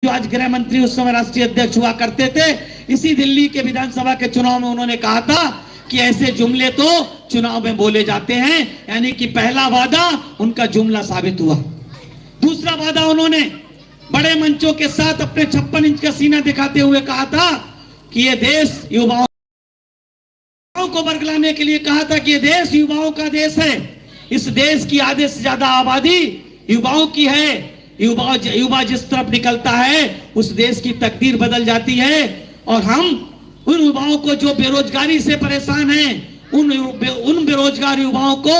जो आज गृह मंत्री उस समय राष्ट्रीय अध्यक्ष हुआ करते थे, इसी दिल्ली के विधानसभा के चुनाव में उन्होंने कहा था कि ऐसे जुमले तो चुनाव में बोले जाते हैं। यानी कि पहला वादा उनका जुमला साबित हुआ। दूसरा वादा उन्होंने बड़े मंचों के साथ अपने 56 इंच का सीना दिखाते हुए कहा था कि ये देश युवाओं को बरगलाने के लिए कहा था कि ये देश युवाओं का देश है। इस देश की आधे से ज्यादा आबादी युवाओं की है। युवा जिस तरफ निकलता है उस देश की तकदीर बदल जाती है। और हम उन युवाओं को जो बेरोजगारी से परेशान हैं, उन बेरोजगार युवाओं को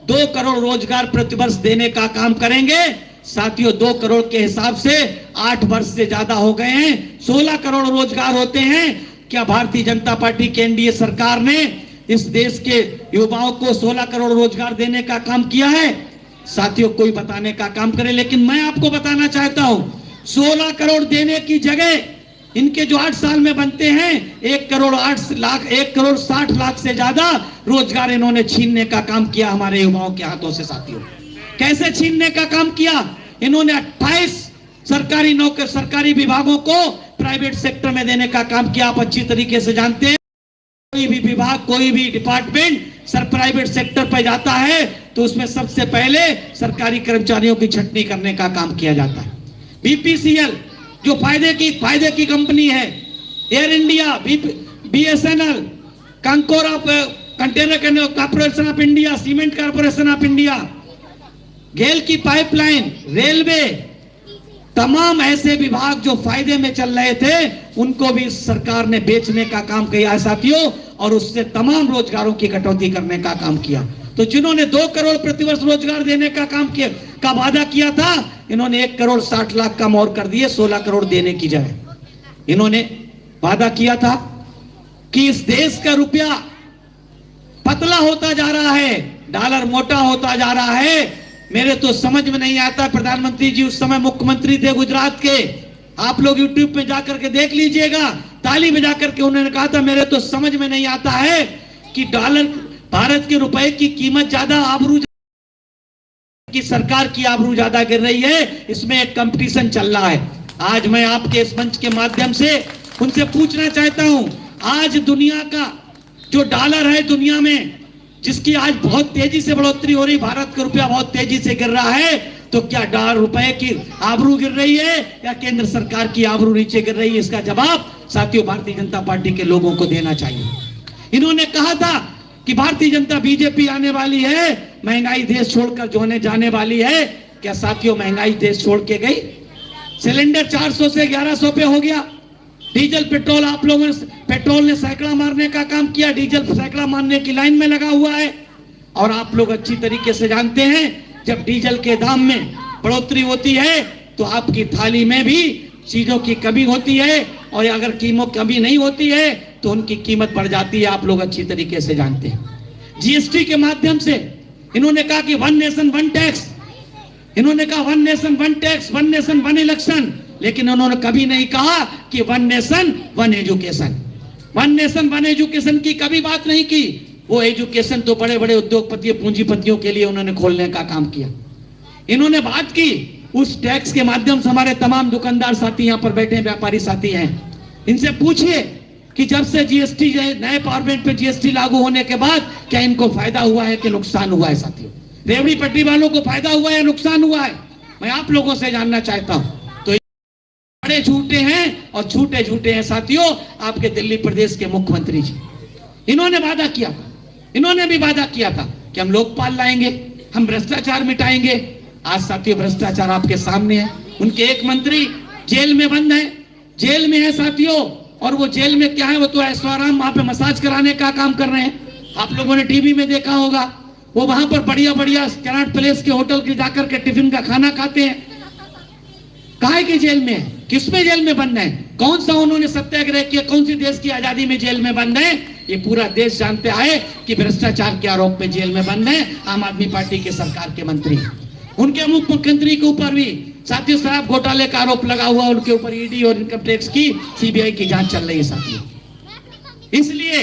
2 करोड़ रोजगार प्रतिवर्ष देने का काम करेंगे। साथियों, 2 करोड़ के हिसाब से 8 वर्ष से ज्यादा हो गए हैं, 16 करोड़ रोजगार होते हैं। क्या भारतीय जनता पार्टी की एनडीए सरकार ने इस देश के युवाओं को 16 करोड़ रोजगार देने का काम किया है? साथियों, कोई बताने का काम करे। लेकिन मैं आपको बताना चाहता हूं, 16 करोड़ देने की जगह इनके जो 8 साल में बनते हैं 1 करोड़ 60 लाख से ज्यादा रोजगार इन्होंने छीनने का काम किया हमारे युवाओं के हाथों से। साथियों, कैसे छीनने का काम किया? इन्होंने 28 सरकारी विभागों को प्राइवेट सेक्टर में देने का काम किया। आप अच्छी तरीके से जानते हैं, कोई भी विभाग, कोई भी डिपार्टमेंट प्राइवेट सेक्टर पर जाता है तो उसमें सबसे पहले सरकारी कर्मचारियों की छटनी करने का काम किया जाता है। बीपीसीएल जो फायदे की कंपनी है, एयर इंडिया, बीएसएनएल, कंकोरा container corporation of India, cement corporation of India, GAIL की पाइपलाइन, रेलवे, तमाम ऐसे विभाग जो फायदे में चल रहे थे उनको भी सरकार ने बेचने का काम किया है साथियों, और उससे तमाम रोजगारों की कटौती करने का काम किया। तो जिन्होंने 2 करोड़ प्रतिवर्ष रोजगार देने का काम किया का वादा किया था, इन्होंने 1 करोड़ 60 लाख कम और कर दिए 16 करोड़ देने की जगह। इन्होंने वादा किया था कि इस देश का रुपया पतला होता जा रहा है, डॉलर मोटा होता जा रहा है। मेरे तो समझ में नहीं आता, प्रधानमंत्री जी उस समय मुख्यमंत्री थे गुजरात के, आप लोग यूट्यूब पे जाकर के देख लीजिएगा, ताली बजा करके उन्होंने कहा था मेरे तो समझ में नहीं आता है कि डॉलर भारत के रुपए की कीमत ज्यादा, आबरू की सरकार की आबरू ज्यादा गिर रही है, इसमें एक कंपटीशन चल रहा है। आज मैं आपके इस मंच के माध्यम से उनसे पूछना चाहता हूं, आज दुनिया का जो डॉलर है, दुनिया में जिसकी आज बहुत तेजी से बढ़ोतरी हो रही, भारत का रुपया बहुत तेजी से गिर रहा है, तो क्या डॉलर रुपए की आबरू गिर रही है या केंद्र सरकार की आबरू नीचे गिर रही है? इसका जवाब साथियों भारतीय जनता पार्टी के लोगों को देना चाहिए। इन्होंने कहा था कि भारतीय जनता बीजेपी आने वाली है, महंगाई देश छोड़कर जोने जाने वाली है। क्या साथियों महंगाई देश छोड़ के गई? सिलेंडर 400 से 1100 पे हो गया। डीजल पेट्रोल, आप लोगों ने पेट्रोल ने सैकड़ा मारने का काम किया, डीजल सैकड़ा मारने की लाइन में लगा हुआ है। और आप लोग अच्छी तरीके से जानते हैं, जब डीजल के दाम में बढ़ोतरी होती है तो आपकी थाली में भी चीजों की कमी होती है, और अगर कीमत कमी नहीं होती है तो उनकी कीमत बढ़ जाती है। आप लोग अच्छी तरीके से जानते हैं। जीएसटी के माध्यम से इन्होंने कहा कि 1 नेशन 1 टैक्स, इन्होंने कहा 1 नेशन 1 टैक्स, 1 नेशन 1 इलेक्शन, लेकिन उन्होंने कभी नहीं कहा कि 1 नेशन 1 एजुकेशन। 1 नेशन 1 एजुकेशन की कभी बात नहीं की। वो एजुकेशन तो बड़े बड़े उद्योगपतियों, पूंजीपतियों के लिए उन्होंने खोलने का काम किया। इन्होंने बात की उस टैक्स के माध्यम से, हमारे तमाम दुकानदार साथी यहाँ पर बैठे व्यापारी साथी हैं, इनसे पूछिए कि जब से जीएसटी, नए पार्लियामेंट पे जीएसटी लागू होने के बाद क्या इनको फायदा हुआ है कि नुकसान हुआ है? साथियों, रेवड़ी पटरी वालों को फायदा हुआ है या नुकसान हुआ है? मैं आप लोगों से जानना चाहता हूं। तो बड़े झूठे हैं और छूटे झूठे हैं साथियों आपके दिल्ली प्रदेश के मुख्यमंत्री जी। इन्होंने वादा किया था, इन्होंने भी वादा किया था कि हम लोकपाल लाएंगे, हम भ्रष्टाचार मिटाएंगे। आज साथियों भ्रष्टाचार आपके सामने है। उनके एक मंत्री जेल में बंद है, जेल में है साथियों, और वो जेल में क्या है, वो तो ऐश्वर्याराम वहां पे मसाज कराने का काम कर रहे हैं। आप लोगों ने टीवी में देखा होगा, वो वहां पर बढ़िया बढ़िया कनाट प्लेस के होटल के जाकर के टिफिन का खाना खाते हैं। काहे की जेल में है? किसमें जेल में बंद है? कौन सा उन्होंने सत्याग्रह किया? कौन सी देश की आजादी में जेल में बंद है? ये पूरा देश जानता है कि भ्रष्टाचार के आरोप में जेल में बंद है आम आदमी पार्टी के सरकार के मंत्री। उनके मुख्यमंत्री के ऊपर भी साथियों शराब घोटाले का आरोप लगा हुआ, उनके ऊपर ईडी और इनकम टैक्स की सीबीआई की जांच चल रही है साथियों। इसलिए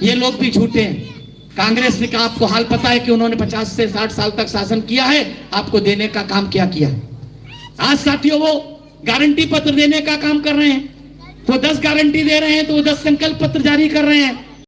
ये लोग भी झूठे हैं। कांग्रेस ने कहा, आपको हाल पता है कि उन्होंने 50 से 60 साल तक शासन किया है, आपको देने का काम क्या किया। आज साथियों वो गारंटी पत्र देने का काम कर रहे हैं। वो 10 गारंटी दे रहे हैं तो वो 10 संकल्प पत्र जारी कर रहे हैं।